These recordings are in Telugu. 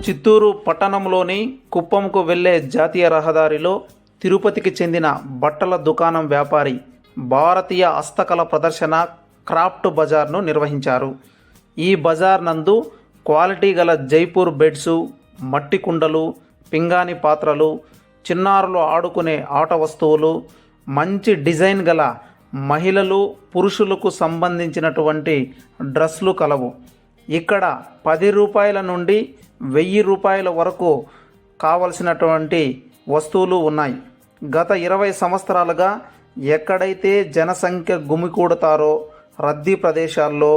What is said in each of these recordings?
చిత్తూరు పట్టణంలోని కుప్పంకు వెళ్లే జాతీయ రహదారిలో తిరుపతికి చెందిన బట్టల దుకాణం వ్యాపారి భారతీయ హస్తకళ ప్రదర్శన క్రాఫ్ట్ బజార్ను నిర్వహించారు. ఈ బజార్ నందు క్వాలిటీ గల జైపూర్ బెడ్సు, మట్టి కుండలు, పింగాణి పాత్రలు, చిన్నారులు ఆడుకునే ఆట వస్తువులు, మంచి డిజైన్ గల మహిళలు పురుషులకు సంబంధించినటువంటి డ్రెస్లు కలవు. ఇక్కడ 10 రూపాయల నుండి 1000 రూపాయల వరకు కావలసినటువంటి వస్తువులు ఉన్నాయి. గత 20 సంవత్సరాలుగా ఎక్కడైతే జనసంఖ్య గుమికూడతారో రద్దీ ప్రదేశాల్లో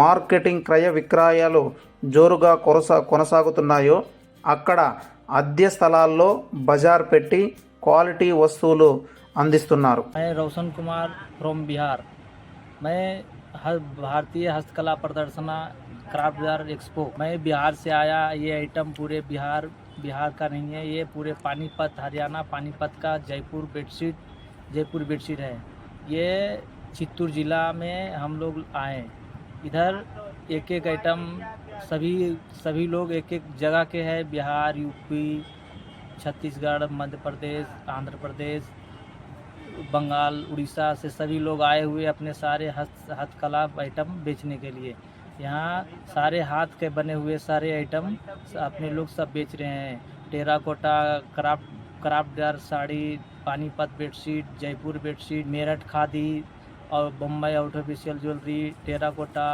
మార్కెటింగ్ క్రయ విక్రయాలు జోరుగా కొనసాగుతున్నాయో అక్కడ అద్దె స్థలాల్లో బజార్ పెట్టి క్వాలిటీ వస్తువులు అందిస్తున్నారు. रोशन कुमार फ्रॉम बिहार। मैं भारतीय हस्तकला प्रदर्शन क्राफ्ट बाजार एक्सपो, मैं बिहार से आया। ये आइटम पूरे बिहार का नहीं है, ये पूरे पानीपत, हरियाणा पानीपत का जयपुर बेडशीट है। ये चित्तूर ज़िला में हम लोग आए। इधर एक एक आइटम सभी लोग एक एक जगह के हैं। बिहार, यूपी, छत्तीसगढ़, मध्य प्रदेश, आंध्र प्रदेश, बंगाल, उड़ीसा से सभी लोग आए हुए अपने सारे हस्तकला आइटम बेचने के लिए। यहाँ सारे हाथ के बने हुए सारे आइटम अपने लोग सब बेच रहे हैं। टेराकोटा, क्राफ्टदार साड़ी, पानीपत बेडशीट, जयपुर बेडशीट, मेरठ खादी और Bombay artificial jewellery, terracotta,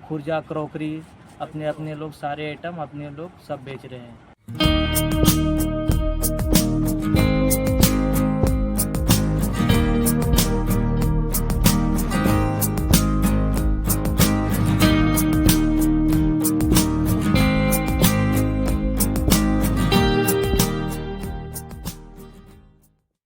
Khurja crockery, अपने लोग सारे आइटम अपने लोग सब बेच रहे हैं।